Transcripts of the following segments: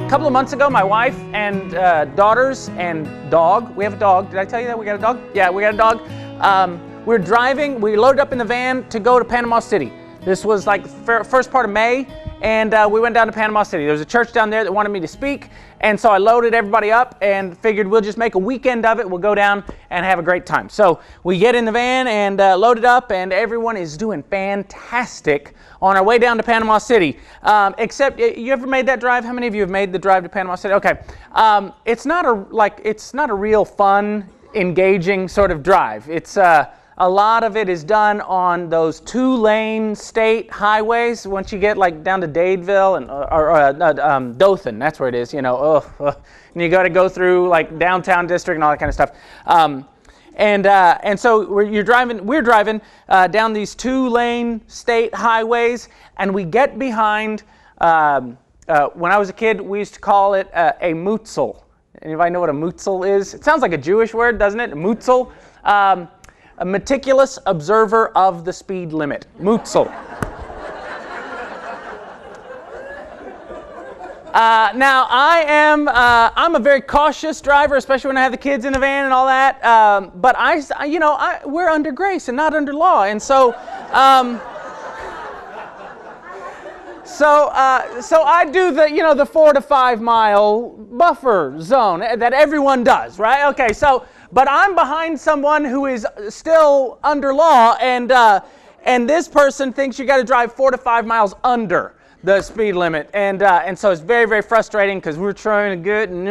couple of months ago, my wife and daughters and dog, we have a dog. Did I tell you that we got a dog? Yeah, we got a dog. We're driving, we loaded up in the van to go to Panama City. This was like first part of May, and we went down to Panama City. There was a church down there that wanted me to speak, and so I loaded everybody up and figured we'll just make a weekend of it. We'll go down and have a great time. So we get in the van and load it up, and everyone is doing fantastic on our way down to Panama City. Except, you ever made that drive? How many of you have made the drive to Panama City? Okay, it's not a real fun, engaging sort of drive. It's a lot of it is done on those 2-lane state highways. Once you get like down to Dadeville and Dothan, that's where it is. You know, and you got to go through like downtown district and all that kind of stuff. And so we're driving down these 2-lane state highways, and we get behind. When I was a kid, we used to call it a mutzel. Anybody know what a mutzel is? It sounds like a Jewish word, doesn't it? A mutzel. A meticulous observer of the speed limit. Mutzel. Now, I'm a very cautious driver, especially when I have the kids in the van and all that. But we're under grace and not under law, and so I do the 4 to 5 mile buffer zone that everyone does, right? Okay, but I'm behind someone who is still under law, and this person thinks you got to drive 4 to 5 miles under the speed limit, and so it's very, very frustrating because we're trying to get, and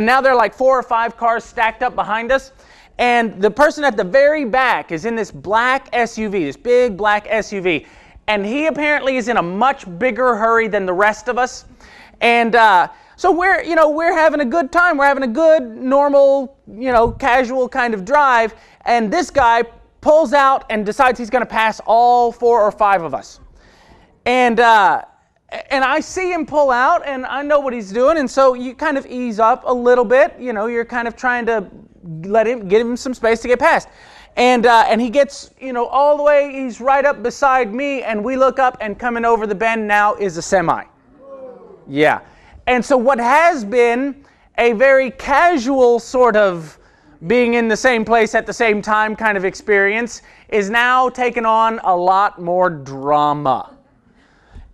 now there are like 4 or 5 cars stacked up behind us, and the person at the very back is in this black SUV, this big black SUV, and he apparently is in a much bigger hurry than the rest of us, and so we're having a good time. We're having a good, normal, casual kind of drive. And this guy pulls out and decides he's going to pass all 4 or 5 of us. And I see him pull out, and I know what he's doing. And so you kind of ease up a little bit. You're kind of trying to give him some space to get past. And he gets, all the way. He's right up beside me, and we look up, and coming over the bend now is a semi. Yeah. And so what has been a very casual sort of being in the same place at the same time kind of experience is now taken on a lot more drama.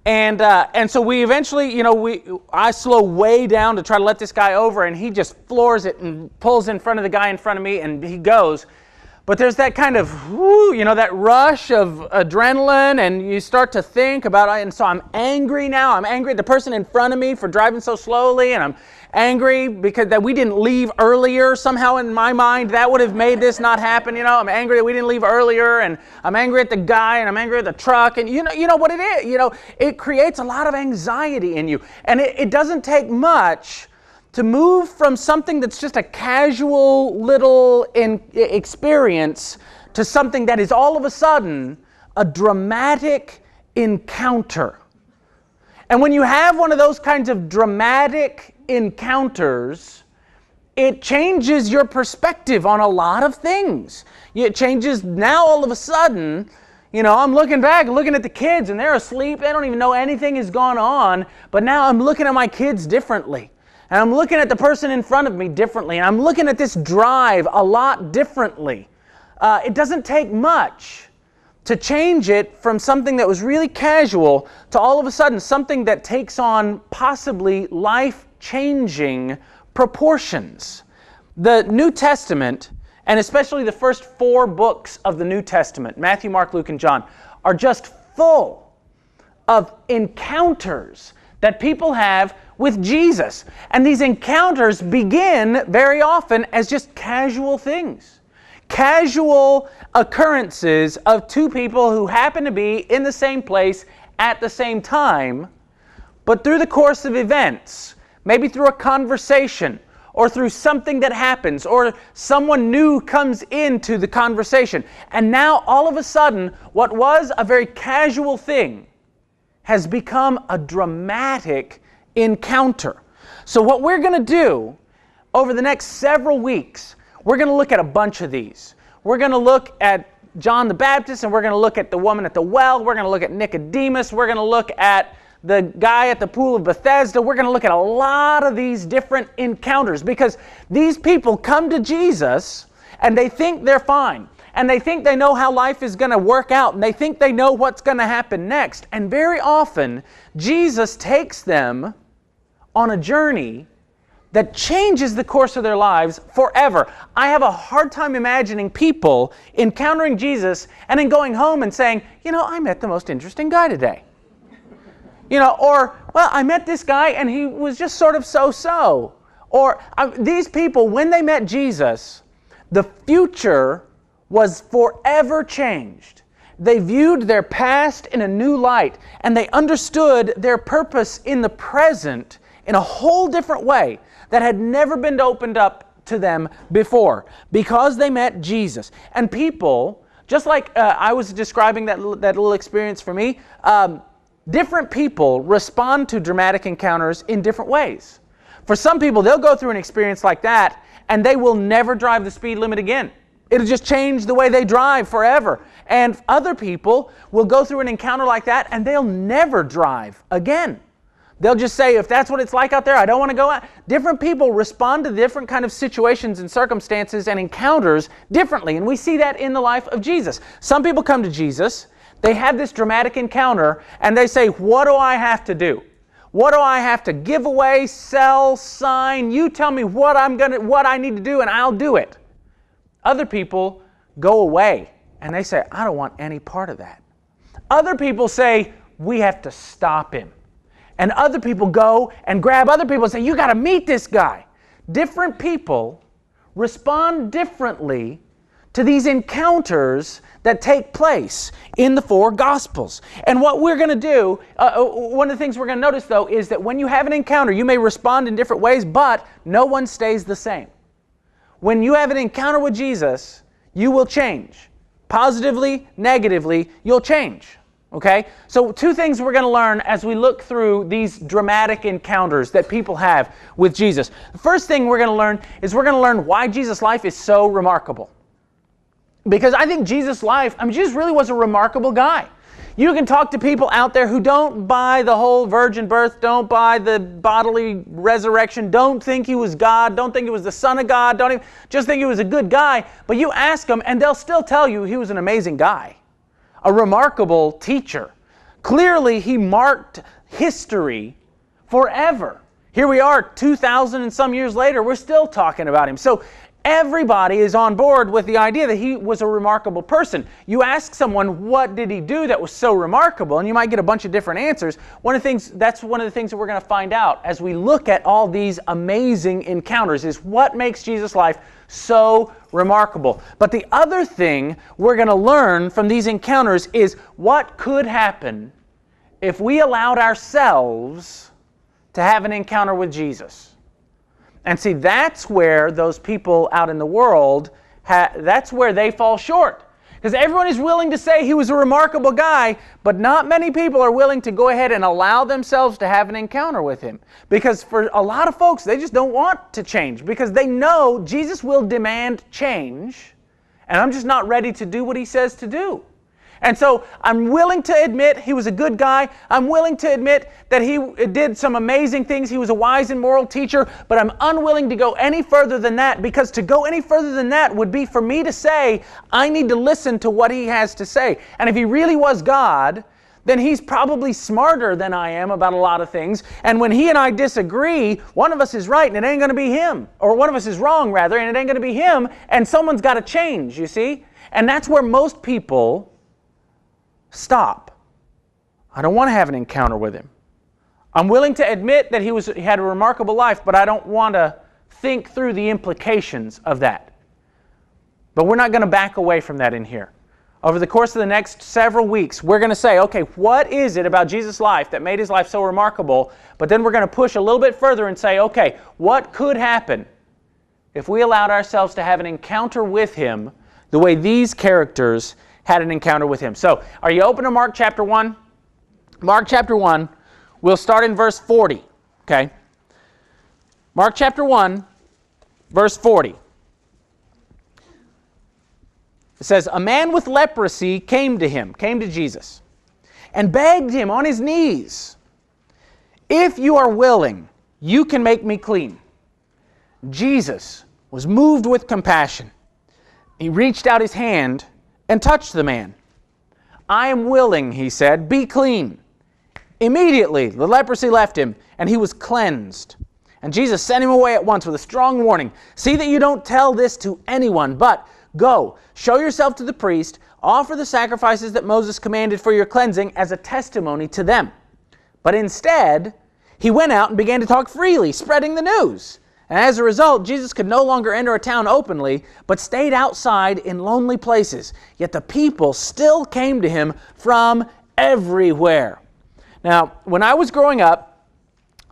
And so we eventually, I slow way down to try to let this guy over, and he just floors it and pulls in front of the guy in front of me, and he goes. But there's that kind of, that rush of adrenaline, and you start to think about it. And so I'm angry now. I'm angry at the person in front of me for driving so slowly, and I'm angry because that we didn't leave earlier. Somehow in my mind, that would have made this not happen. I'm angry that we didn't leave earlier, and I'm angry at the guy, and I'm angry at the truck, and you know what it is. It creates a lot of anxiety in you, and it doesn't take much to move from something that's just a casual little experience to something that is all of a sudden a dramatic encounter. And when you have one of those kinds of dramatic encounters, it changes your perspective on a lot of things. It changes now all of a sudden. I'm looking back, looking at the kids, and they're asleep. They don't even know anything has gone on. But now I'm looking at my kids differently. And I'm looking at the person in front of me differently. And I'm looking at this drive a lot differently. It doesn't take much to change it from something that was really casual to all of a sudden something that takes on possibly life-changing proportions. The New Testament, and especially the first 4 books of the New Testament, Matthew, Mark, Luke, and John, are just full of encounters that people have with Jesus. And these encounters begin very often as just casual things. Casual occurrences of 2 people who happen to be in the same place at the same time, but through the course of events, maybe through a conversation, or through something that happens, or someone new comes into the conversation. And now, all of a sudden, what was a very casual thing has become a dramatic encounter. So what we're going to do over the next several weeks, we're going to look at a bunch of these. We're going to look at John the Baptist, and we're going to look at the woman at the well. We're going to look at Nicodemus. We're going to look at the guy at the pool of Bethesda. We're going to look at a lot of these different encounters because these people come to Jesus and they think they're fine. And they think they know how life is going to work out. And they think they know what's going to happen next. And very often, Jesus takes them on a journey that changes the course of their lives forever. I have a hard time imagining people encountering Jesus and then going home and saying, I met the most interesting guy today. Or, well, I met this guy and he was just sort of so-so. Or these people, when they met Jesus, the future was forever changed. They viewed their past in a new light, and they understood their purpose in the present in a whole different way that had never been opened up to them before because they met Jesus. And people, just like I was describing that little experience for me, different people respond to dramatic encounters in different ways. For some people, they'll go through an experience like that, and they will never drive the speed limit again. It'll just change the way they drive forever. And other people will go through an encounter like that and they'll never drive again. They'll just say, if that's what it's like out there, I don't want to go out. Different people respond to different kind of situations and circumstances and encounters differently. And we see that in the life of Jesus. Some people come to Jesus, they have this dramatic encounter, and they say, what do I have to do? What do I have to give away, sell, sign? You tell me what I need to do and I'll do it. Other people go away and they say, I don't want any part of that. Other people say, we have to stop him. And other people go and grab other people and say, you got to meet this guy. Different people respond differently to these encounters that take place in the four Gospels. And what we're going to do, one of the things we're going to notice though, is that when you have an encounter, you may respond in different ways, but no one stays the same. When you have an encounter with Jesus, you will change. Positively, negatively, you'll change. Okay? So two things we're going to learn as we look through these dramatic encounters that people have with Jesus. The first thing we're going to learn is we're going to learn why Jesus' life is so remarkable. Because I think Jesus' life, Jesus really was a remarkable guy. You can talk to people out there who don't buy the whole virgin birth, don't buy the bodily resurrection, don't think he was God, don't think he was the Son of God, just think he was a good guy. But you ask them and they'll still tell you he was an amazing guy, a remarkable teacher. Clearly he marked history forever. Here we are 2,000 and some years later, we're still talking about him. So everybody is on board with the idea that he was a remarkable person. You ask someone, what did he do that was so remarkable? And you might get a bunch of different answers. That's one of the things that we're going to find out as we look at all these amazing encounters is what makes Jesus' life so remarkable. But the other thing we're going to learn from these encounters is what could happen if we allowed ourselves to have an encounter with Jesus. And see, that's where those people out in the world, that's where they fall short. Because everyone is willing to say he was a remarkable guy, but not many people are willing to go ahead and allow themselves to have an encounter with him. Because for a lot of folks, they just don't want to change. Because they know Jesus will demand change, and I'm just not ready to do what he says to do. And so I'm willing to admit he was a good guy. I'm willing to admit that he did some amazing things. He was a wise and moral teacher, but I'm unwilling to go any further than that, because to go any further than that would be for me to say, I need to listen to what he has to say. And if he really was God, then he's probably smarter than I am about a lot of things. And when he and I disagree, one of us is right and it ain't going to be him. Or one of us is wrong, rather, and it ain't going to be him. And someone's got to change, you see? And that's where most people stop. I don't want to have an encounter with him. I'm willing to admit that he had a remarkable life, but I don't want to think through the implications of that. But we're not going to back away from that in here. Over the course of the next several weeks, we're going to say, okay, what is it about Jesus' life that made his life so remarkable? But then we're going to push a little bit further and say, okay, what could happen if we allowed ourselves to have an encounter with him the way these characters had an encounter with him? So, are you open to Mark chapter 1? Mark chapter 1, we'll start in verse 40, okay? Mark chapter 1, verse 40. It says, a man with leprosy came to Jesus, and begged him on his knees, If you are willing, you can make me clean." Jesus was moved with compassion. He reached out his hand and touched the man. "I am willing," he said, "be clean." Immediately, the leprosy left him, and he was cleansed. And Jesus sent him away at once with a strong warning. "See that you don't tell this to anyone, but go, show yourself to the priest, offer the sacrifices that Moses commanded for your cleansing as a testimony to them." But instead, he went out and began to talk freely, spreading the news. And as a result, Jesus could no longer enter a town openly, but stayed outside in lonely places. Yet the people still came to him from everywhere. Now, when I was growing up,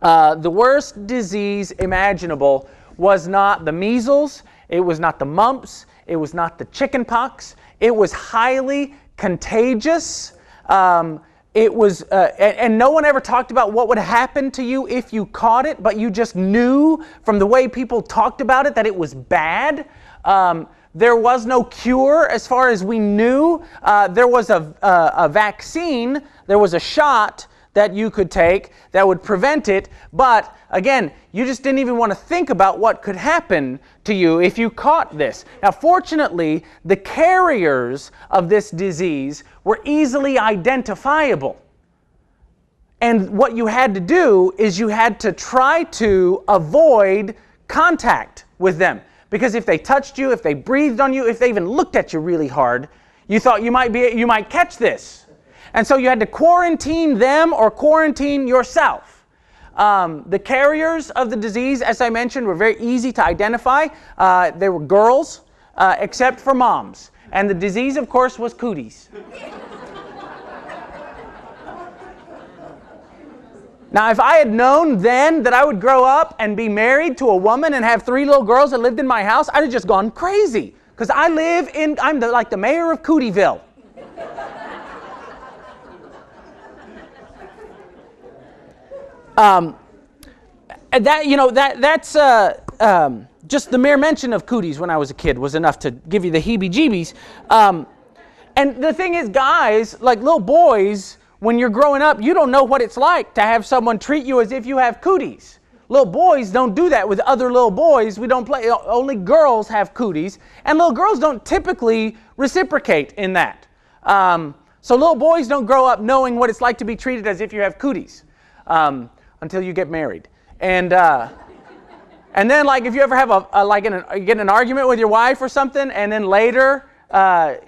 the worst disease imaginable was not the measles, it was not the mumps, it was not the chicken pox. It was highly contagious. And no one ever talked about what would happen to you if you caught it, but you just knew from the way people talked about it that it was bad. There was no cure as far as we knew. There was a vaccine, there was a shot that you could take that would prevent it, but again, you just didn't even want to think about what could happen to you if you caught this. Now, fortunately, the carriers of this disease were easily identifiable. And what you had to do is you had to try to avoid contact with them. Because if they touched you, if they breathed on you, if they even looked at you really hard, you thought you might catch this. And so you had to quarantine them or quarantine yourself. The carriers of the disease, as I mentioned, were very easy to identify. They were girls, except for moms. And the disease, of course, was cooties. Now, if I had known then that I would grow up and be married to a woman and have 3 little girls that lived in my house, I'd have just gone crazy. Because I'm like the mayor of Cootieville. That's just the mere mention of cooties when I was a kid was enough to give you the heebie-jeebies. And the thing is, guys, like little boys, when you're growing up, you don't know what it's like to have someone treat you as if you have cooties. Little boys don't do that with other little boys. We don't play. Only girls have cooties, and little girls don't typically reciprocate in that. So little boys don't grow up knowing what it's like to be treated as if you have cooties. Until you get married. And then, like, if you ever have you get in an argument with your wife or something, and then later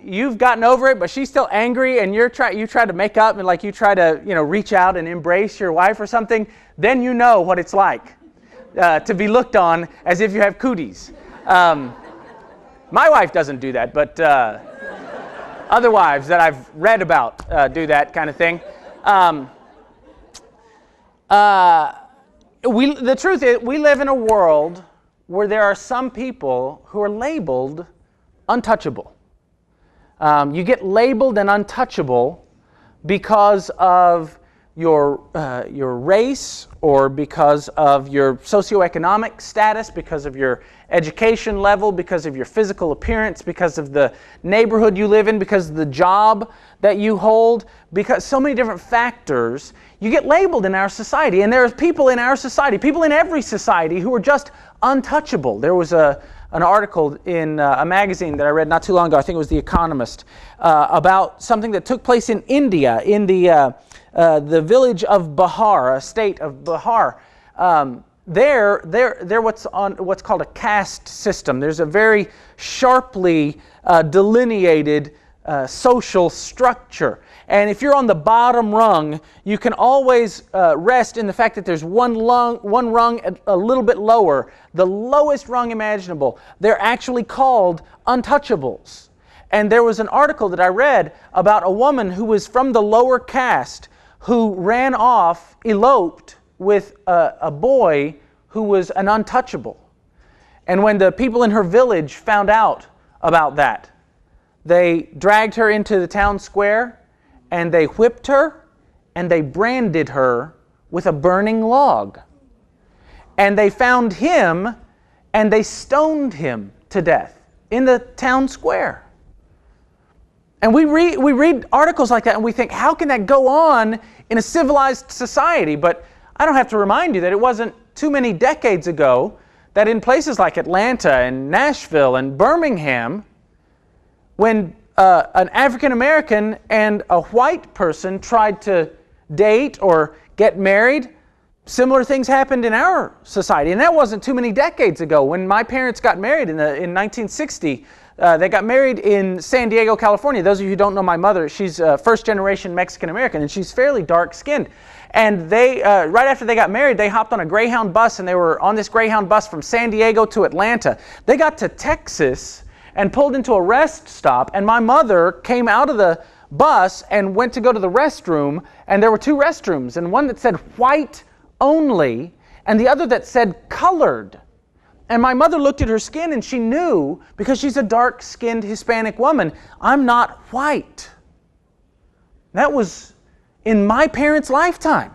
you've gotten over it, but she's still angry, and you try to make up, and like you try to reach out and embrace your wife or something, then you know what it's like to be looked on as if you have cooties. My wife doesn't do that, but other wives that I've read about do that kind of thing. The truth is, we live in a world where there are some people who are labeled untouchable. You get labeled an untouchable because of your race, or because of your socioeconomic status, because of your education level, because of your physical appearance, because of the neighborhood you live in, because of the job that you hold, because so many different factors. You get labeled in our society, and there's people in our society, people in every society, who are just untouchable. There was an article in a magazine that I read not too long ago, I think it was The Economist, about something that took place in India, in the village of Bihar, a state of Bihar. They're what's called a caste system. There's a very sharply delineated social structure. And if you're on the bottom rung, you can always rest in the fact that there's one rung a little bit lower, the lowest rung imaginable. They're actually called untouchables. And there was an article that I read about a woman who was from the lower caste who ran off, eloped with a boy who was an untouchable. And when the people in her village found out about that, they dragged her into the town square, and they whipped her, and they branded her with a burning log. And they found him, and they stoned him to death in the town square. And we read articles like that, and we think, how can that go on in a civilized society? But I don't have to remind you that it wasn't too many decades ago that in places like Atlanta and Nashville and Birmingham, when an African American and a white person tried to date or get married, similar things happened in our society. And that wasn't too many decades ago. When my parents got married in 1960, they got married in San Diego, California. Those of you who don't know my mother, she's first generation Mexican American, and she's fairly dark skinned. And they, right after they got married, they hopped on a Greyhound bus, and they were on this Greyhound bus from San Diego to Atlanta. They got to Texas and pulled into a rest stop, and my mother came out of the bus and went to go to the restroom, and there were two restrooms, and one that said white only, and the other that said colored. And my mother looked at her skin and she knew, because she's a dark-skinned Hispanic woman, I'm not white. That was in my parents' lifetime.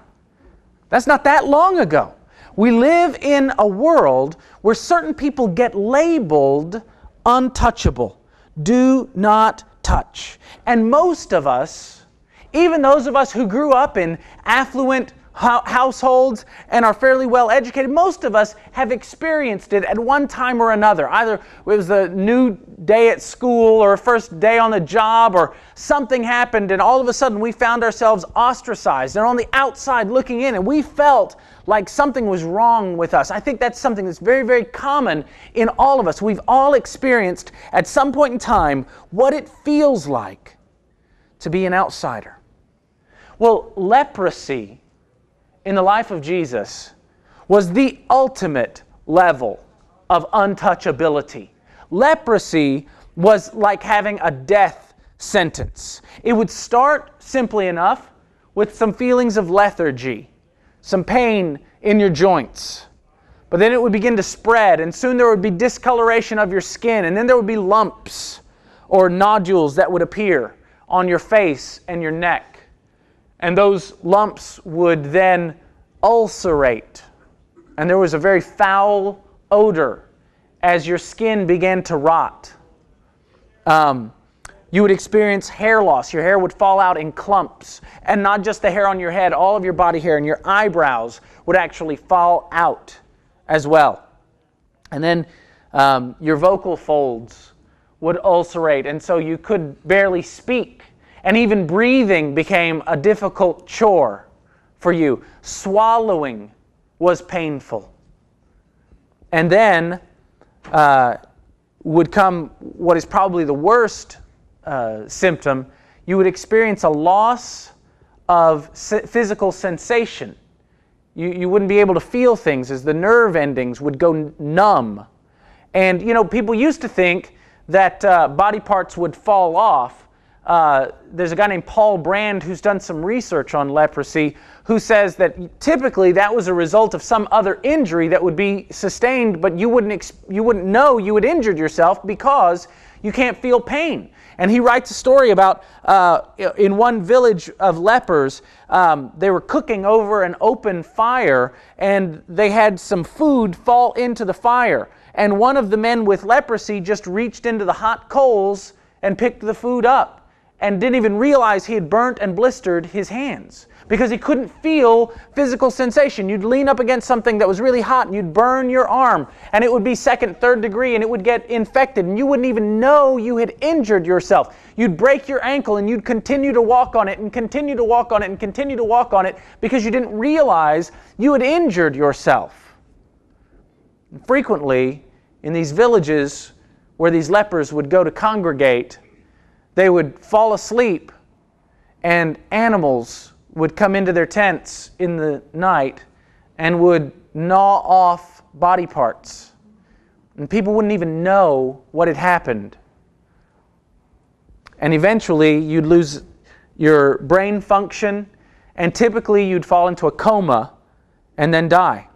That's not that long ago. We live in a world where certain people get labeled untouchable. Do not touch. And most of us, even those of us who grew up in affluent households and are fairly well educated, most of us have experienced it at one time or another. Either it was a new day at school or a first day on the job, or something happened and all of a sudden we found ourselves ostracized and on the outside looking in, and we felt like something was wrong with us. I think that's something that's very, very common in all of us. We've all experienced at some point in time what it feels like to be an outsider. Well, leprosy in the life of Jesus was the ultimate level of untouchability. Leprosy was like having a death sentence. It would start simply enough with some feelings of lethargy, some pain in your joints. But then it would begin to spread, and soon there would be discoloration of your skin, and then there would be lumps or nodules that would appear on your face and your neck. And those lumps would then ulcerate. And there was a very foul odor as your skin began to rot. You would experience hair loss. Your hair would fall out in clumps. And not just the hair on your head, all of your body hair and your eyebrows would actually fall out as well. And then your vocal folds would ulcerate, and so you could barely speak. And even breathing became a difficult chore for you. Swallowing was painful. And then would come what is probably the worst symptom. You would experience a loss of physical sensation. You wouldn't be able to feel things as the nerve endings would go numb. And, you know, people used to think that body parts would fall off. There's a guy named Paul Brand who's done some research on leprosy, who says that typically that was a result of some other injury that would be sustained, but you wouldn't know you had injured yourself because you can't feel pain. And he writes a story about in one village of lepers, they were cooking over an open fire, and they had some food fall into the fire. And one of the men with leprosy just reached into the hot coals and picked the food up, and didn't even realize he had burnt and blistered his hands because he couldn't feel physical sensation. You'd lean up against something that was really hot and you'd burn your arm, and it would be second, third degree, and it would get infected, and you wouldn't even know you had injured yourself. You'd break your ankle and you'd continue to walk on it and continue to walk on it and continue to walk on it because you didn't realize you had injured yourself. And frequently, in these villages where these lepers would go to congregate, they would fall asleep, and animals would come into their tents in the night and would gnaw off body parts. And people wouldn't even know what had happened. And eventually you'd lose your brain function, and typically you'd fall into a coma and then die.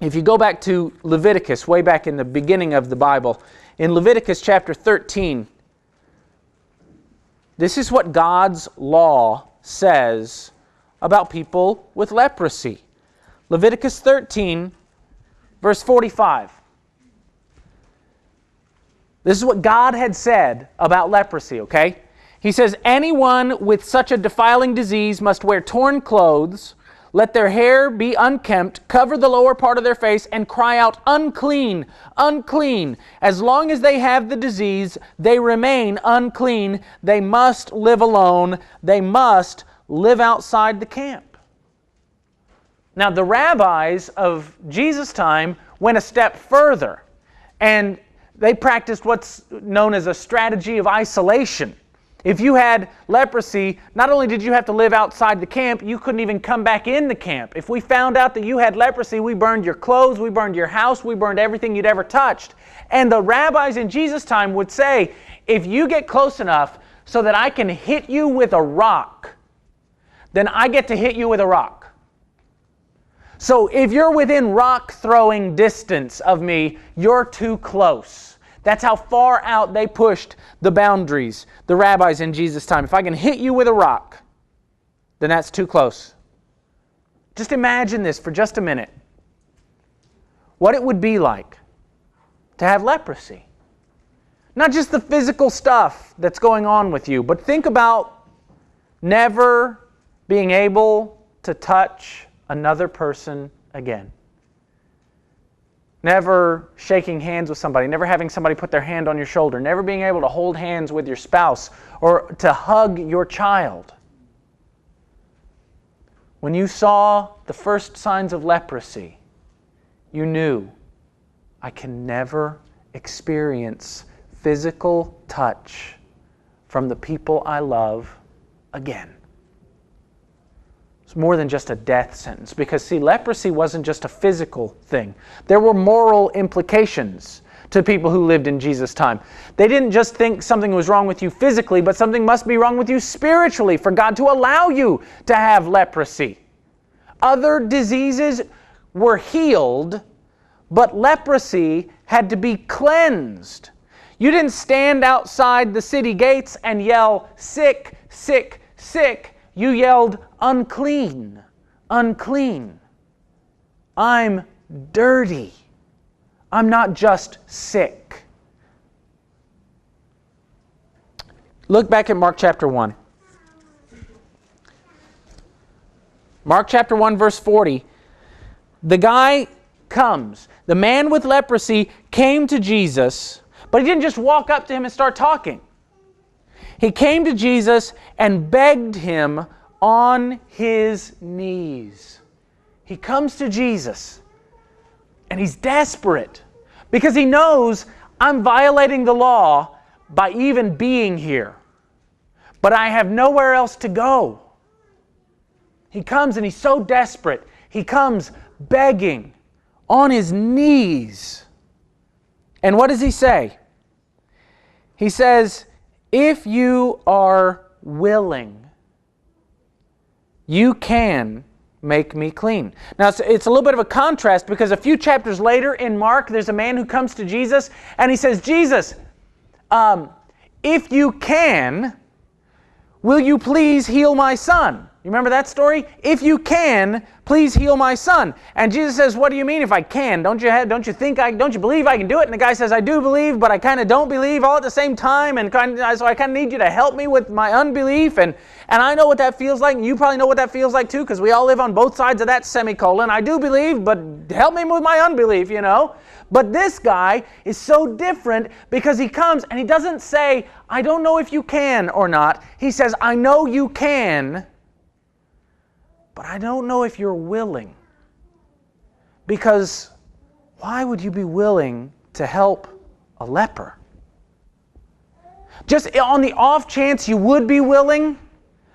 If you go back to Leviticus, way back in the beginning of the Bible, in Leviticus chapter 13, this is what God's law says about people with leprosy. Leviticus 13, verse 45. This is what God had said about leprosy, okay? He says, anyone with such a defiling disease must wear torn clothes, Let their hair be unkempt, cover the lower part of their face, and cry out, unclean, unclean. As long as they have the disease, they remain unclean. They must live alone. They must live outside the camp. Now, the rabbis of Jesus' time went a step further, and they practiced what's known as a strategy of isolation. If you had leprosy, not only did you have to live outside the camp, you couldn't even come back in the camp. If we found out that you had leprosy, we burned your clothes, we burned your house, we burned everything you'd ever touched. And the rabbis in Jesus' time would say, if you get close enough so that I can hit you with a rock, then I get to hit you with a rock. So if you're within rock throwing distance of me, you're too close. That's how far out they pushed the boundaries, the rabbis in Jesus' time. If I can hit you with a rock, then that's too close. Just imagine this for just a minute. What it would be like to have leprosy. Not just the physical stuff that's going on with you, but think about never being able to touch another person again. Never shaking hands with somebody, never having somebody put their hand on your shoulder, never being able to hold hands with your spouse or to hug your child. When you saw the first signs of leprosy, you knew, I can never experience physical touch from the people I love again. It's more than just a death sentence, because see, leprosy wasn't just a physical thing. There were moral implications to people who lived in Jesus' time. They didn't just think something was wrong with you physically, but something must be wrong with you spiritually for God to allow you to have leprosy. Other diseases were healed, but leprosy had to be cleansed. You didn't stand outside the city gates and yell, sick, sick, sick. You yelled, unclean, unclean. I'm dirty. I'm not just sick. Look back at Mark chapter 1. Mark chapter 1, verse 40. The guy comes. The man with leprosy came to Jesus, but he didn't just walk up to him and start talking. He came to Jesus and begged him on his knees. He comes to Jesus and he's desperate because he knows, I'm violating the law by even being here, but I have nowhere else to go. He comes and he's so desperate. He comes begging on his knees. And what does he say? He says, if you are willing, you can make me clean. Now, it's a little bit of a contrast because a few chapters later in Mark, there's a man who comes to Jesus and he says, Jesus, if you can, will you please heal my son? You remember that story? If you can, please heal my son. And Jesus says, what do you mean if I can? Don't you believe I can do it? And the guy says, I do believe, but I kind of don't believe all at the same time. And so I kind of need you to help me with my unbelief. And I know what that feels like. And you probably know what that feels like too, because we all live on both sides of that semicolon. I do believe, but help me with my unbelief, you know. But this guy is so different because he comes and he doesn't say, I don't know if you can or not. He says, I know you can, but I don't know if you're willing. Because why would you be willing to help a leper? Just on the off chance you would be willing,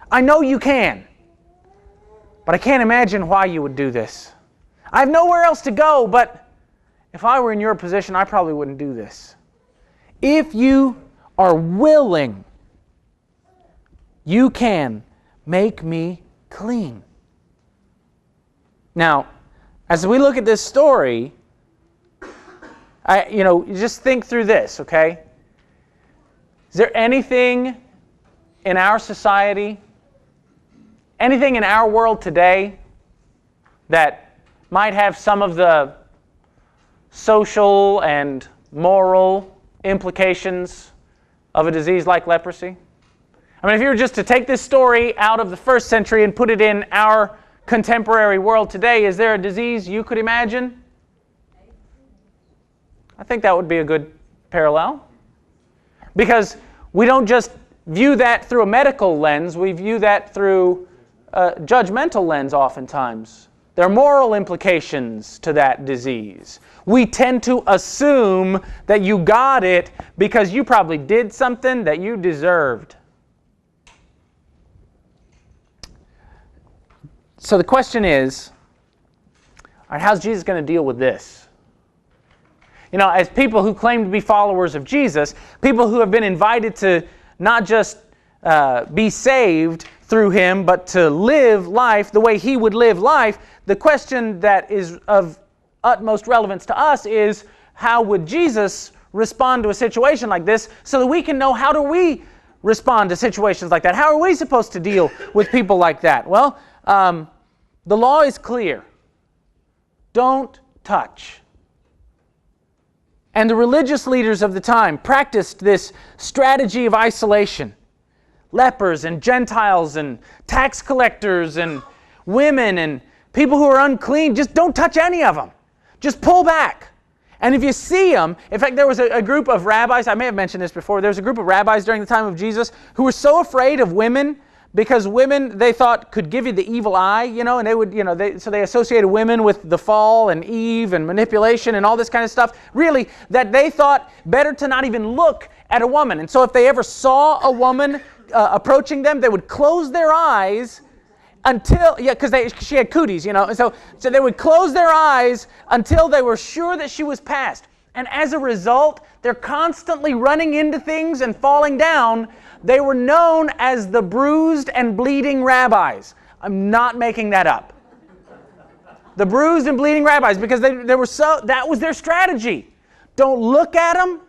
I know you can. But I can't imagine why you would do this. I have nowhere else to go, but if I were in your position, I probably wouldn't do this. If you are willing, you can make me clean. Now, as we look at this story, you just think through this, okay? Is there anything in our society, anything in our world today that might have some of the social and moral implications of a disease like leprosy? I mean, if you were just to take this story out of the first century and put it in our contemporary world today, is there a disease you could imagine? I think that would be a good parallel. Because we don't just view that through a medical lens, we view that through a judgmental lens oftentimes. There are moral implications to that disease. We tend to assume that you got it because you probably did something that you deserved. So the question is, all right, how's Jesus going to deal with this? You know, as people who claim to be followers of Jesus, people who have been invited to not just be saved through Him, but to live life the way He would live life, the question that is of utmost relevance to us is, how would Jesus respond to a situation like this so that we can know how do we respond to situations like that? How are we supposed to deal with people like that? Well, the law is clear. Don't touch. And the religious leaders of the time practiced this strategy of isolation. Lepers and Gentiles and tax collectors and women and people who are unclean, just don't touch any of them. Just pull back. And if you see them, in fact, there was a group of rabbis, I may have mentioned this before, there was a group of rabbis during the time of Jesus who were so afraid of women because women, they thought, could give you the evil eye, you know, and they would, you know, so they associated women with the fall and Eve and manipulation and all this kind of stuff, really, that they thought better to not even look at a woman. And so if they ever saw a woman approaching them, they would close their eyes until, because she had cooties, you know, and so they would close their eyes until they were sure that she was past. And as a result, they're constantly running into things and falling down. They were known as the bruised and bleeding rabbis. I'm not making that up. The bruised and bleeding rabbis, because they were so, that was their strategy. Don't look at them.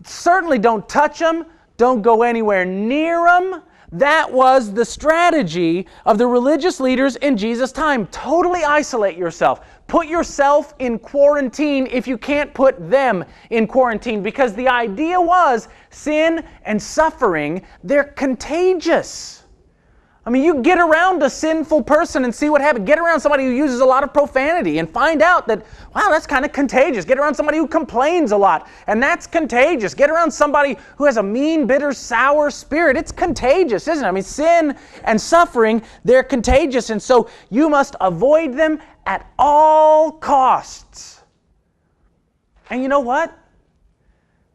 Certainly don't touch them. Don't go anywhere near them. That was the strategy of the religious leaders in Jesus' time. Totally isolate yourself. Put yourself in quarantine if you can't put them in quarantine, because the idea was sin and suffering, they're contagious. I mean, you get around a sinful person and see what happens. Get around somebody who uses a lot of profanity and find out that, wow, that's kind of contagious. Get around somebody who complains a lot, and that's contagious. Get around somebody who has a mean, bitter, sour spirit. It's contagious, isn't it? I mean, sin and suffering, they're contagious, and so you must avoid them at all costs. And you know what?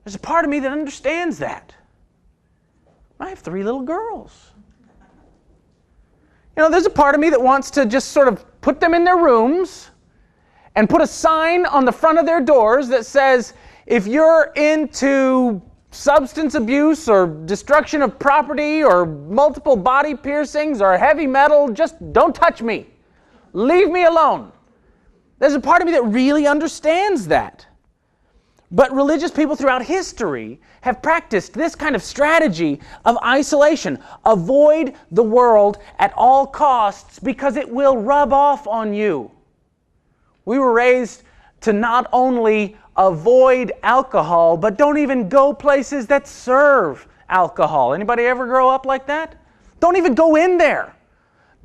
There's a part of me that understands that. I have 3 little girls. You know, there's a part of me that wants to just sort of put them in their rooms and put a sign on the front of their doors that says, if you're into substance abuse or destruction of property or multiple body piercings or heavy metal, just don't touch me. Leave me alone. There's a part of me that really understands that. But religious people throughout history have practiced this kind of strategy of isolation. Avoid the world at all costs because it will rub off on you. We were raised to not only avoid alcohol, but don't even go places that serve alcohol. Anybody ever grow up like that? Don't even go in there.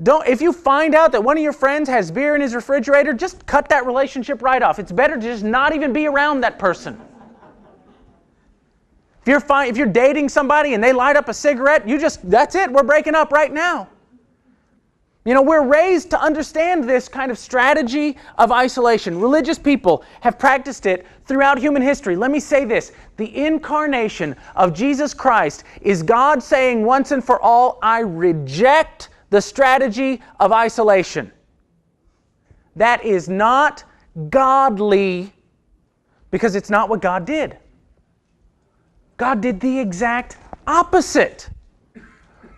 If you find out that one of your friends has beer in his refrigerator, just cut that relationship right off. It's better to just not even be around that person. If you're dating somebody and they light up a cigarette, that's it, we're breaking up right now. You know, we're raised to understand this kind of strategy of isolation. Religious people have practiced it throughout human history. Let me say this. The incarnation of Jesus Christ is God saying once and for all, I reject the strategy of isolation. That is not godly because it's not what God did. God did the exact opposite.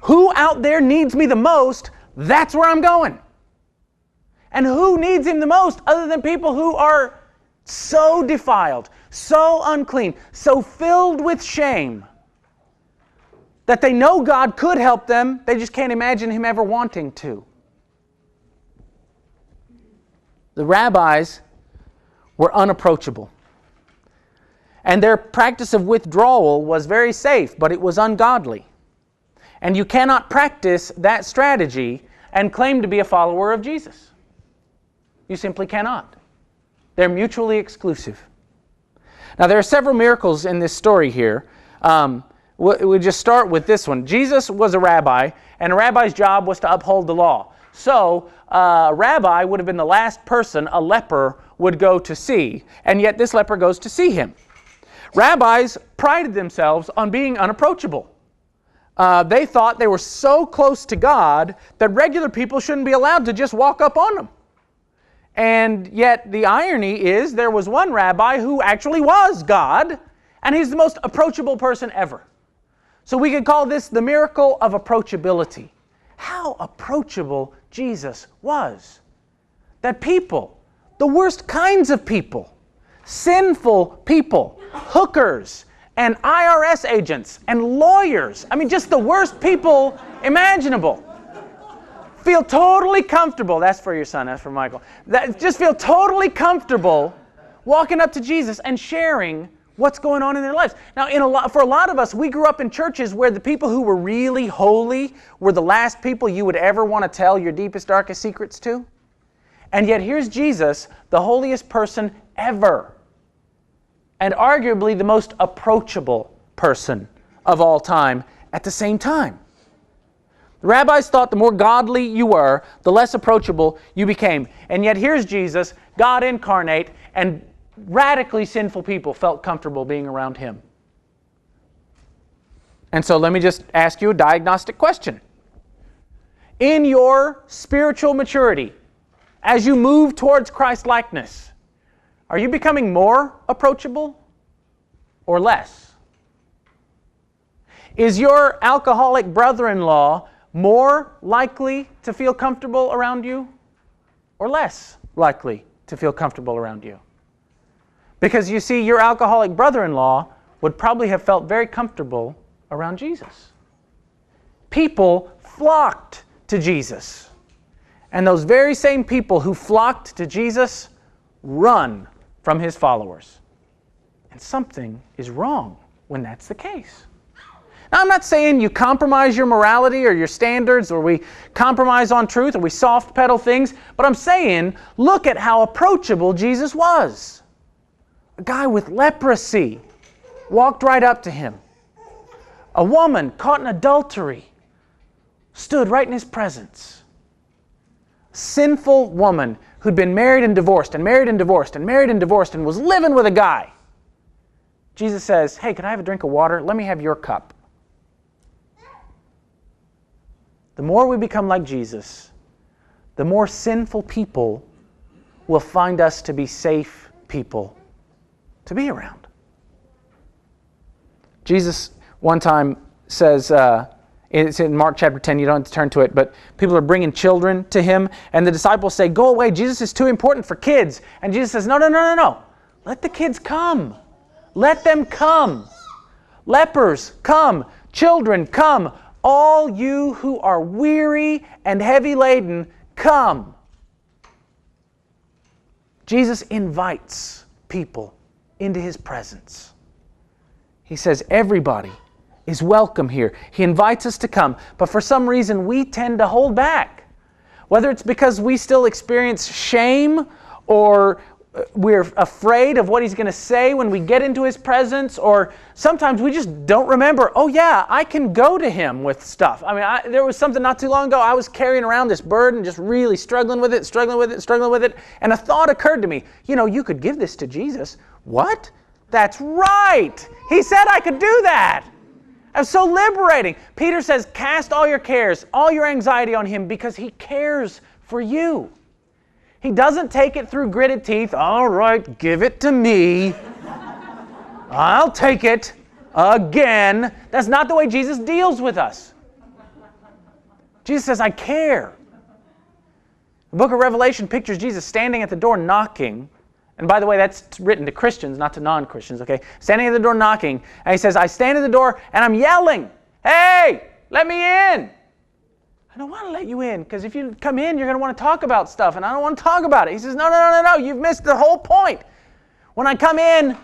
Who out there needs me the most? That's where I'm going. And who needs Him the most other than people who are so defiled, so unclean, so filled with shame that they know God could help them, they just can't imagine Him ever wanting to. The rabbis were unapproachable. And their practice of withdrawal was very safe, but it was ungodly. And you cannot practice that strategy and claim to be a follower of Jesus. You simply cannot. They're mutually exclusive. Now, there are several miracles in this story here. We'll just start with this one. Jesus was a rabbi, and a rabbi's job was to uphold the law. So, a rabbi would have been the last person a leper would go to see, and yet this leper goes to see him. Rabbis prided themselves on being unapproachable. They thought they were so close to God that regular people shouldn't be allowed to just walk up on them. And yet the irony is there was one rabbi who actually was God, and he's the most approachable person ever. So we could call this the miracle of approachability. How approachable Jesus was. That people, the worst kinds of people, sinful people, hookers, and IRS agents, and lawyers, I mean just the worst people imaginable, feel totally comfortable, that's for your son, that's for Michael, just feel totally comfortable walking up to Jesus and sharing what's going on in their lives. Now, for a lot of us, we grew up in churches where the people who were really holy were the last people you would ever want to tell your deepest, darkest secrets to. And yet here's Jesus, the holiest person ever, and arguably the most approachable person of all time at the same time. The rabbis thought the more godly you were, the less approachable you became. And yet here's Jesus, God incarnate, and radically sinful people felt comfortable being around him. And so let me just ask you a diagnostic question. In your spiritual maturity, as you move towards Christ-likeness, are you becoming more approachable or less? Is your alcoholic brother-in-law more likely to feel comfortable around you or less likely to feel comfortable around you? Because you see, your alcoholic brother-in-law would probably have felt very comfortable around Jesus. People flocked to Jesus. And those very same people who flocked to Jesus run from his followers. And something is wrong when that's the case. Now, I'm not saying you compromise your morality or your standards, or we compromise on truth, or we soft pedal things, but I'm saying look at how approachable Jesus was. A guy with leprosy walked right up to him. A woman caught in adultery stood right in his presence. A sinful woman who'd been married and divorced and married and divorced and married and divorced and was living with a guy. Jesus says, "Hey, can I have a drink of water? Let me have your cup." The more we become like Jesus, the more sinful people will find us to be safe people to be around. Jesus one time says, it's in Mark chapter 10, you don't have to turn to it, but people are bringing children to him, and the disciples say, "Go away, Jesus is too important for kids." And Jesus says, No. Let the kids come. Let them come. Lepers, come. Children, come. All you who are weary and heavy laden, come. Jesus invites people into his presence. He says everybody is welcome here. He invites us to come, but for some reason we tend to hold back. Whether it's because we still experience shame, or we're afraid of what he's going to say when we get into his presence, or sometimes we just don't remember, oh yeah, I can go to him with stuff. I mean, there was something not too long ago, I was carrying around this burden, just really struggling with it, and a thought occurred to me, you could give this to Jesus. What? That's right! He said I could do that! It was so liberating. Peter says, cast all your cares, all your anxiety on him, because he cares for you. He doesn't take it through gritted teeth. All right, give it to me. I'll take it again. That's not the way Jesus deals with us. Jesus says, I care. The book of Revelation pictures Jesus standing at the door knocking. And by the way, that's written to Christians, not to non-Christians, okay? Standing at the door knocking. And he says, I stand at the door and I'm yelling, hey, let me in. I don't want to let you in, because if you come in, you're going to want to talk about stuff, and I don't want to talk about it. He says, no, you've missed the whole point. When I come in,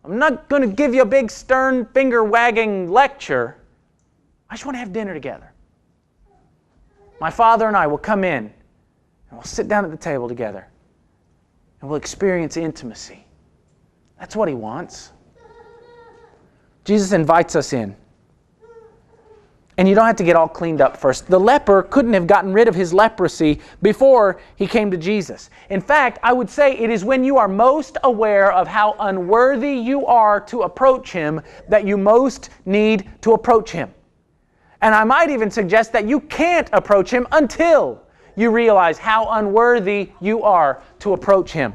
I'm not going to give you a big stern finger-wagging lecture. I just want to have dinner together. My Father and I will come in and we'll sit down at the table together and we'll experience intimacy. That's what He wants. Jesus invites us in. And you don't have to get all cleaned up first. The leper couldn't have gotten rid of his leprosy before he came to Jesus. In fact, I would say it is when you are most aware of how unworthy you are to approach Him that you most need to approach Him. And I might even suggest that you can't approach Him until you realize how unworthy you are to approach Him.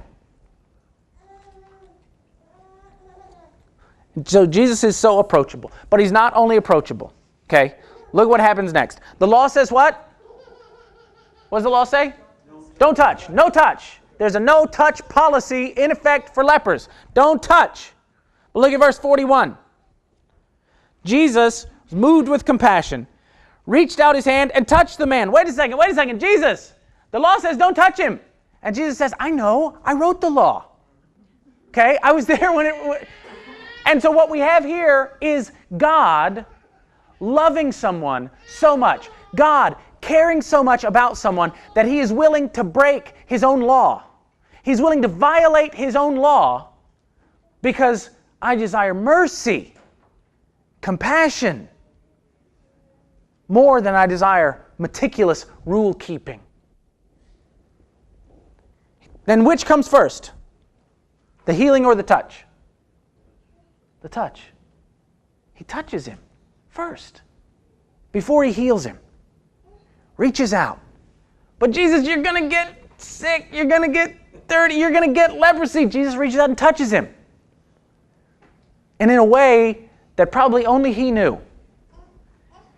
So Jesus is so approachable. But He's not only approachable. Okay? Look what happens next. The law says what? What does the law say? Don't touch. No touch. There's a no-touch policy in effect for lepers. Don't touch. But look at verse 41. Jesus, moved with compassion, reached out His hand and touched the man. Wait a second. Jesus, the law says don't touch him. And Jesus says, I know. I wrote the law. Okay? I was there when it... And so what we have here is God loving someone so much, God caring so much about someone that He is willing to break His own law. He's willing to violate His own law because I desire mercy, compassion, more than I desire meticulous rule keeping. Then which comes first? The healing or the touch? The touch. He touches him first, before He heals him. Reaches out. But Jesus, you're going to get sick. You're going to get dirty. You're going to get leprosy. Jesus reaches out and touches him. And in a way that probably only He knew.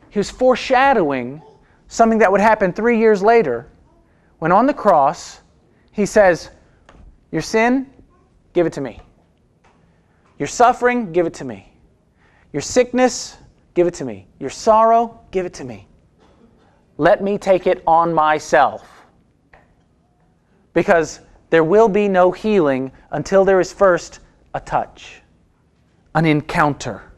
He was foreshadowing something that would happen 3 years later when on the cross He says, your sin, give it to me. Your suffering, give it to me. Your sickness, give it to me. Your sorrow, give it to me. Let me take it on myself. Because there will be no healing until there is first a touch, an encounter.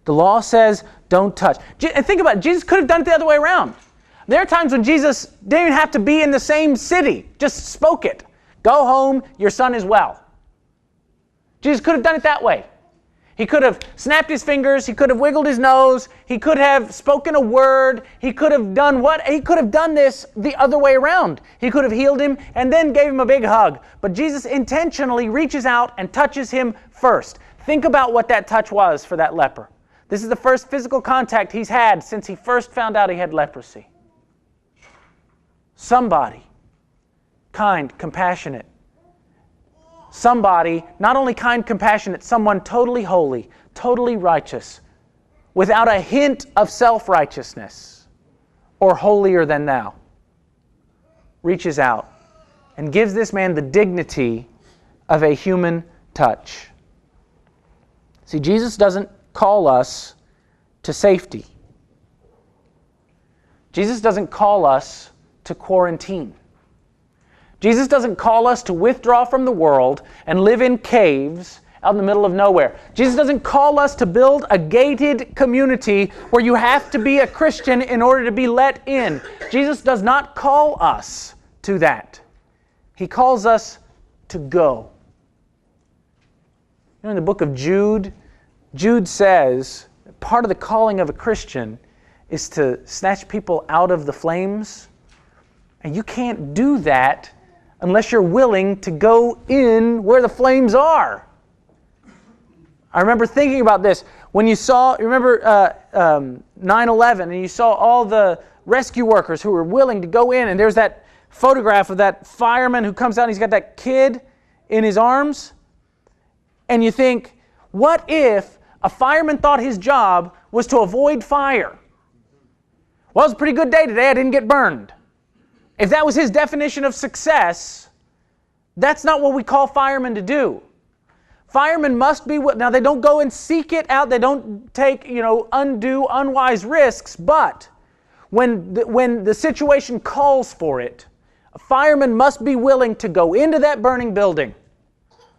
The law says, don't touch. And think about it, Jesus could have done it the other way around. There are times when Jesus didn't even have to be in the same city, just spoke it. Go home, your son is well. Jesus could have done it that way. He could have snapped His fingers. He could have wiggled His nose. He could have spoken a word. He could have done what? He could have done this the other way around. He could have healed him and then gave him a big hug. But Jesus intentionally reaches out and touches him first. Think about what that touch was for that leper. This is the first physical contact he's had since he first found out he had leprosy. Somebody, kind, compassionate. Somebody, not only kind, compassionate, someone totally holy, totally righteous, without a hint of self-righteousness or holier than thou, reaches out and gives this man the dignity of a human touch. See, Jesus doesn't call us to safety. Jesus doesn't call us to quarantine. Jesus doesn't call us to withdraw from the world and live in caves out in the middle of nowhere. Jesus doesn't call us to build a gated community where you have to be a Christian in order to be let in. Jesus does not call us to that. He calls us to go. You know, in the book of Jude, Jude says part of the calling of a Christian is to snatch people out of the flames. And you can't do that unless you're willing to go in where the flames are. I remember thinking about this. When you remember 9/11, and you saw all the rescue workers who were willing to go in, and there's that photograph of that fireman who comes out and he's got that kid in his arms. And you think, what if a fireman thought his job was to avoid fire? Well, it was a pretty good day today. I didn't get burned. If that was his definition of success, that's not what we call firemen to do. Firemen must be, now they don't go and seek it out, they don't take, undue, unwise risks, but when the situation calls for it, a fireman must be willing to go into that burning building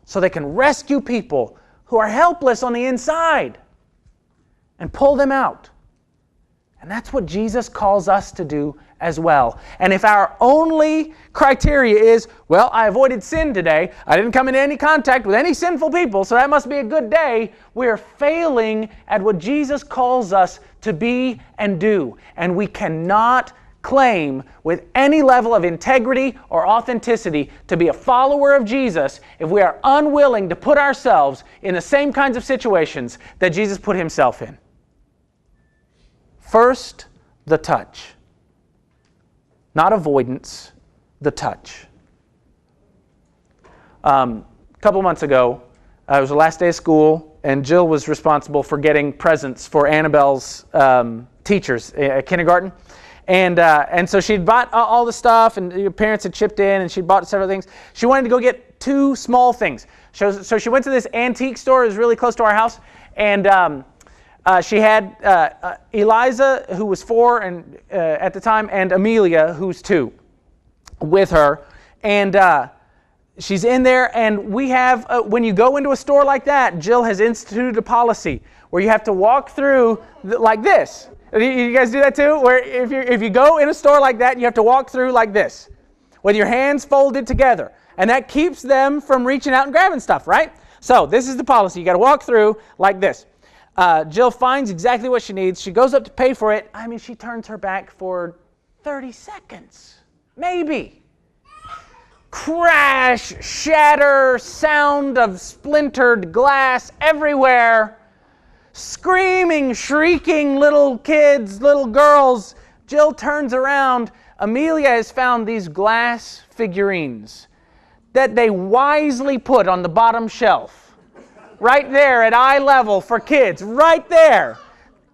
so they can rescue people who are helpless on the inside and pull them out. And that's what Jesus calls us to do as well. And if our only criteria is, well, I avoided sin today, I didn't come into any contact with any sinful people, so that must be a good day, we're failing at what Jesus calls us to be and do. And we cannot claim with any level of integrity or authenticity to be a follower of Jesus if we are unwilling to put ourselves in the same kinds of situations that Jesus put himself in. First, the touch. Not avoidance, the touch. A couple months ago, it was the last day of school, and Jill was responsible for getting presents for Annabelle's teachers at kindergarten. And so she'd bought all the stuff, and your parents had chipped in, and she'd bought several things. She wanted to go get 2 small things. So she went to this antique store. It was really close to our house. And she had Eliza, who was 4 and at the time, and Amelia, who's 2, with her. And she's in there, and we have, when you go into a store like that, Jill has instituted a policy where you have to walk through like this. You guys do that too? Where if you go in a store like that, you have to walk through like this, with your hands folded together. And that keeps them from reaching out and grabbing stuff, right? So this is the policy. You got to walk through like this. Jill finds exactly what she needs. She goes up to pay for it. I mean, she turns her back for 30 seconds, maybe. Crash, shatter, sound of splintered glass everywhere. Screaming, shrieking little kids, little girls. Jill turns around. Amelia has found these glass figurines that they wisely put on the bottom shelf. Right there at eye level for kids. Right there.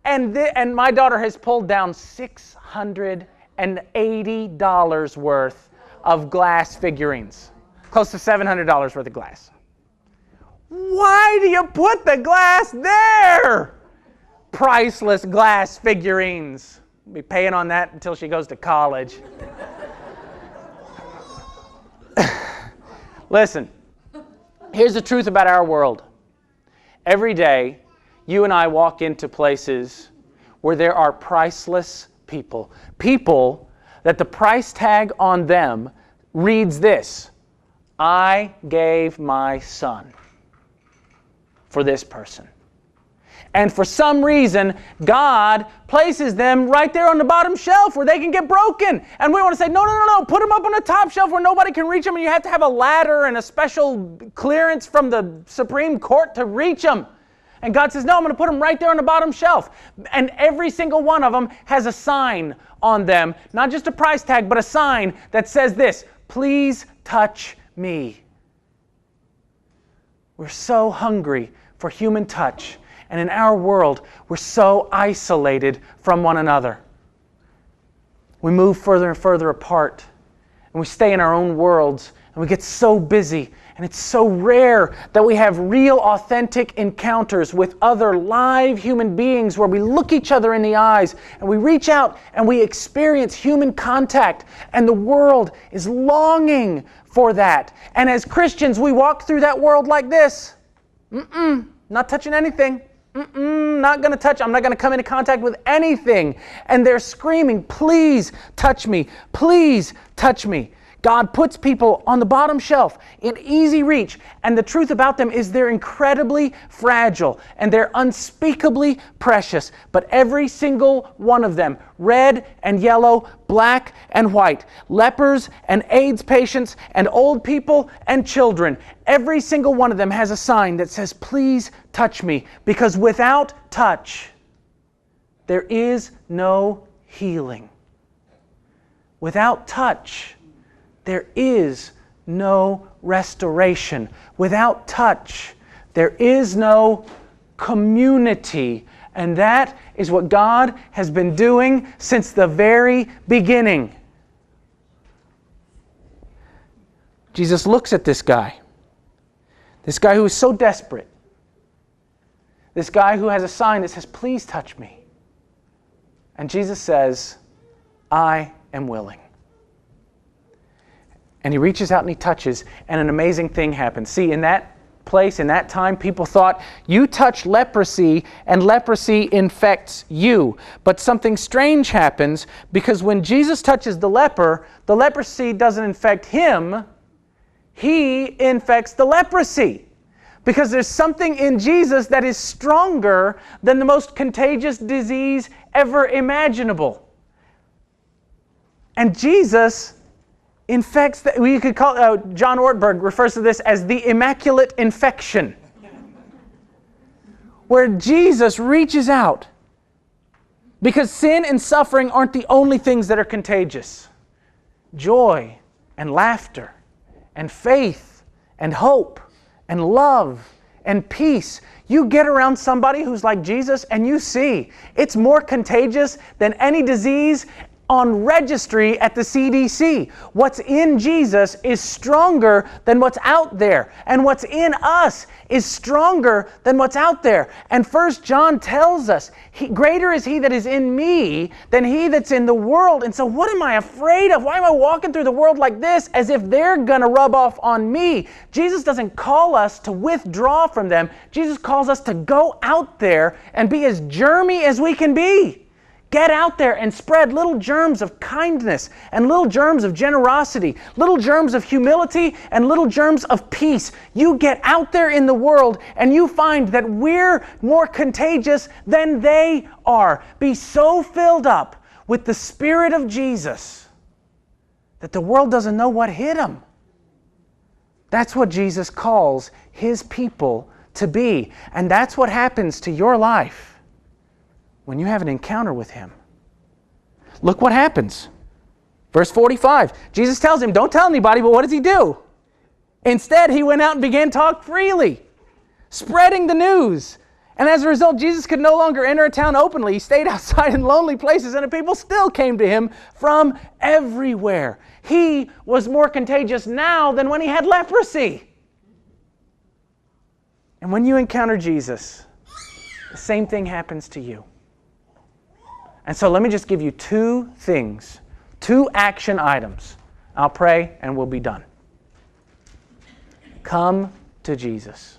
And my daughter has pulled down $680 worth of glass figurines. Close to $700 worth of glass. Why do you put the glass there? Priceless glass figurines. We'll be paying on that until she goes to college. Listen, here's the truth about our world. Every day, you and I walk into places where there are priceless people. People that the price tag on them reads this: I gave my son for this person. And for some reason, God places them right there on the bottom shelf where they can get broken. And we want to say, no, put them up on the top shelf where nobody can reach them, and you have to have a ladder and a special clearance from the Supreme Court to reach them. And God says, no, I'm going to put them right there on the bottom shelf. And every single one of them has a sign on them, not just a price tag, but a sign that says this: please touch me. We're so hungry for human touch. And in our world, we're so isolated from one another. We move further and further apart. And we stay in our own worlds. And we get so busy. And it's so rare that we have real, authentic encounters with other live human beings where we look each other in the eyes and we reach out and we experience human contact. And the world is longing for that. And as Christians, we walk through that world like this. Not touching anything. Not going to touch. I'm not going to come into contact with anything. And they're screaming, please touch me. Please touch me. God puts people on the bottom shelf in easy reach. And the truth about them is they're incredibly fragile and they're unspeakably precious. But every single one of them, red and yellow, black and white, lepers and AIDS patients and old people and children, every single one of them has a sign that says, please touch me. Because without touch, there is no healing. Without touch, there is no restoration. Without touch, there is no community. And that is what God has been doing since the very beginning. Jesus looks at this guy who is so desperate, this guy who has a sign that says, please touch me. And Jesus says, I am willing. And he reaches out and he touches, and an amazing thing happens. See, in that place, in that time, people thought you touch leprosy and leprosy infects you. But something strange happens, because when Jesus touches the leprosy doesn't infect him, he infects the leprosy. Because there's something in Jesus that is stronger than the most contagious disease ever imaginable. And Jesus infects, we could call, John Ortberg refers to this as the immaculate infection. Where Jesus reaches out. Because sin and suffering aren't the only things that are contagious. Joy and laughter and faith and hope and love and peace. You get around somebody who's like Jesus and you see it's more contagious than any disease on registry at the CDC. What's in Jesus is stronger than what's out there. And what's in us is stronger than what's out there. And 1 John tells us, greater is he that is in me than he that's in the world. And so what am I afraid of? Why am I walking through the world like this as if they're going to rub off on me? Jesus doesn't call us to withdraw from them. Jesus calls us to go out there and be as germy as we can be. Get out there and spread little germs of kindness and little germs of generosity, little germs of humility and little germs of peace. You get out there in the world and you find that we're more contagious than they are. Be so filled up with the Spirit of Jesus that the world doesn't know what hit them. That's what Jesus calls his people to be. And that's what happens to your life when you have an encounter with him. Look what happens. Verse 45. Jesus tells him, don't tell anybody, but what does he do? Instead, he went out and began to talk freely, spreading the news. And as a result, Jesus could no longer enter a town openly. He stayed outside in lonely places, and the people still came to him from everywhere. He was more contagious now than when he had leprosy. And when you encounter Jesus, the same thing happens to you. And so let me just give you two things, two action items. I'll pray and we'll be done. Come to Jesus.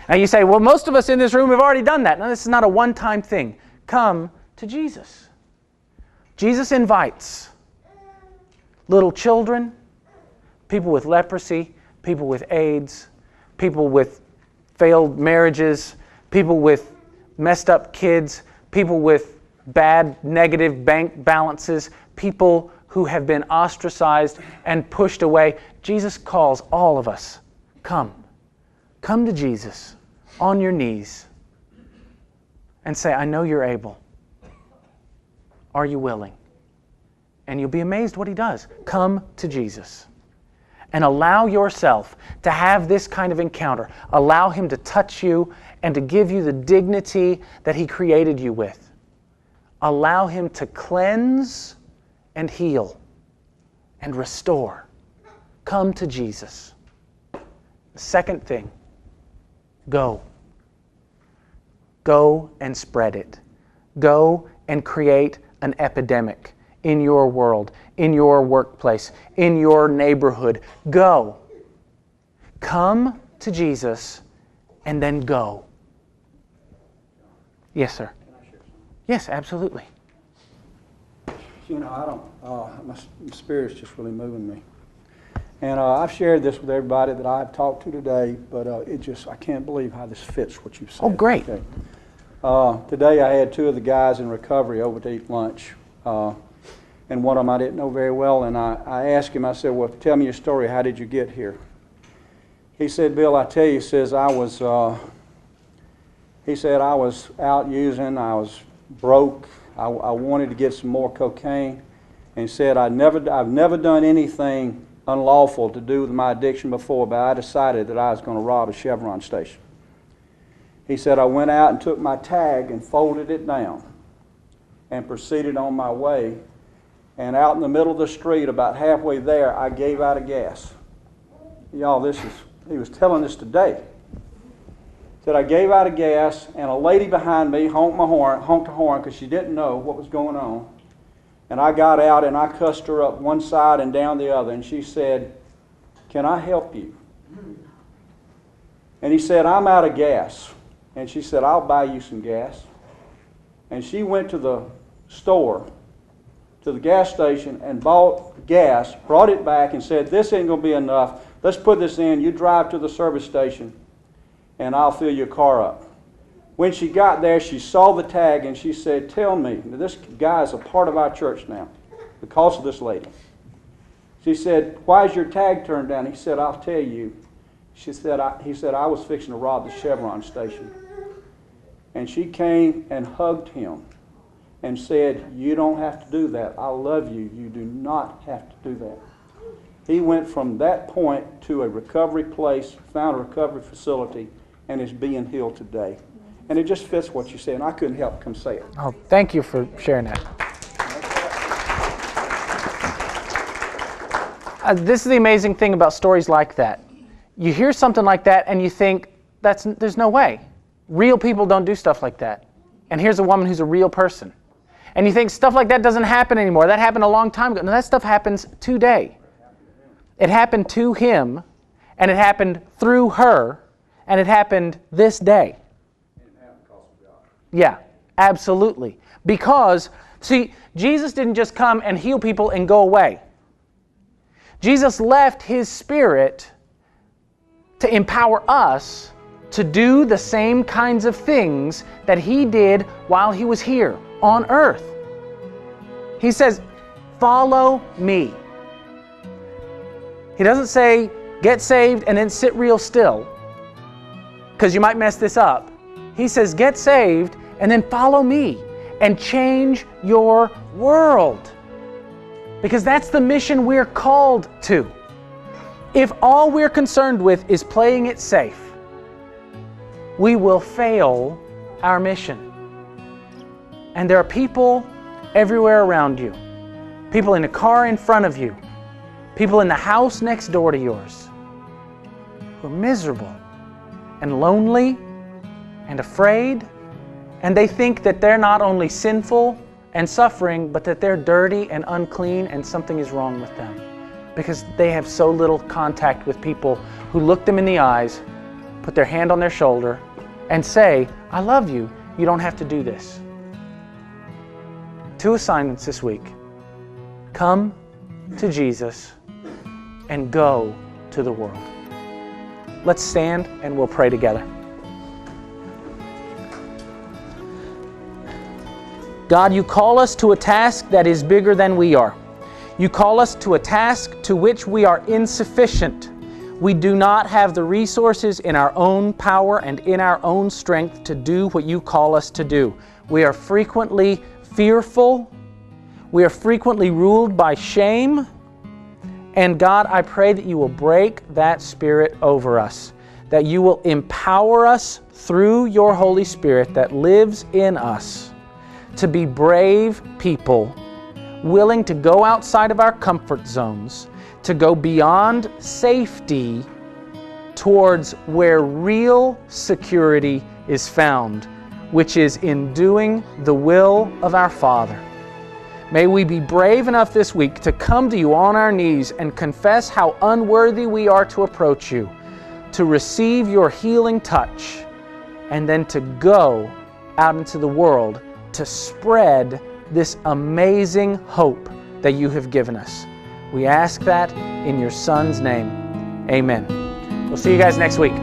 Now you say, well, most of us in this room have already done that. No, this is not a one-time thing. Come to Jesus. Jesus invites little children, people with leprosy, people with AIDS, people with failed marriages, people with messed up kids, people with bad, negative bank balances, people who have been ostracized and pushed away. Jesus calls all of us, come. Come to Jesus on your knees and say, I know you're able. Are you willing? And you'll be amazed what he does. Come to Jesus and allow yourself to have this kind of encounter. Allow him to touch you and to give you the dignity that he created you with. Allow him to cleanse and heal and restore. Come to Jesus. The second thing, go. Go and spread it. Go and create an epidemic in your world, in your workplace, in your neighborhood. Go. Come to Jesus and then go. Yes, sir. Can I share something? Yes, absolutely. You know, my spirit's just really moving me. And I've shared this with everybody that I've talked to today, but I can't believe how this fits what you've said. Oh, great. Okay. Today I had two of the guys in recovery over to eat lunch. And one of them I didn't know very well, and I asked him, I said, well, tell me your story, how did you get here? He said, Bill, I tell you, he said, I was out using, I was broke, I wanted to get some more cocaine, and he said, I've never done anything unlawful to do with my addiction before, but I decided that I was going to rob a Chevron station. He said, I went out and took my tag and folded it down and proceeded on my way. And out in the middle of the street, about halfway there, I gave out of gas. Y'all, he was telling this today. Said I gave out of gas, and a lady behind me honked the horn because she didn't know what was going on. And I got out and I cussed her up one side and down the other, and she said, can I help you? And he said, I'm out of gas. And she said, I'll buy you some gas. And she went to the store, to the gas station, and bought gas, brought it back, and said, this ain't going to be enough. Let's put this in. You drive to the service station, and I'll fill your car up. When she got there, she saw the tag, and she said, tell me, this guy is a part of our church now because of this lady. She said, why is your tag turned down? He said, I'll tell you. He said, I was fixing to rob the Chevron station. And she came and hugged him and said, you don't have to do that. I love you. You do not have to do that. He went from that point to a recovery place, found a recovery facility, and is being healed today. And it just fits what you said, and I couldn't help come say it. Oh, thank you for sharing that. This is the amazing thing about stories like that. You hear something like that and you think, there's no way. Real people don't do stuff like that. And here's a woman who's a real person. And you think stuff like that doesn't happen anymore. That happened a long time ago. No, that stuff happens today. It happened to him, and it happened through her, and it happened this day. Yeah, absolutely. Because, see, Jesus didn't just come and heal people and go away. Jesus left His Spirit to empower us to do the same kinds of things that He did while He was here on earth. He says, follow me. He doesn't say, get saved and then sit real still, because you might mess this up. He says, get saved and then follow me and change your world. Because that's the mission we're called to. If all we're concerned with is playing it safe, we will fail our mission. And there are people everywhere around you. People in the car in front of you. People in the house next door to yours who are miserable and lonely and afraid. And they think that they're not only sinful and suffering, but that they're dirty and unclean and something is wrong with them. Because they have so little contact with people who look them in the eyes, put their hand on their shoulder, and say, I love you. You don't have to do this. 2 assignments this week. Come to Jesus and go to the world. Let's stand and we'll pray together. God, you call us to a task that is bigger than we are. You call us to a task to which we are insufficient. We do not have the resources in our own power and in our own strength to do what you call us to do. We are frequently fearful. We are frequently ruled by shame. And God, I pray that you will break that spirit over us, that you will empower us through your Holy Spirit that lives in us to be brave people, willing to go outside of our comfort zones, to go beyond safety towards where real security is found, which is in doing the will of our Father. May we be brave enough this week to come to you on our knees and confess how unworthy we are to approach you, to receive your healing touch, and then to go out into the world to spread this amazing hope that you have given us. We ask that in your Son's name. Amen. We'll see you guys next week.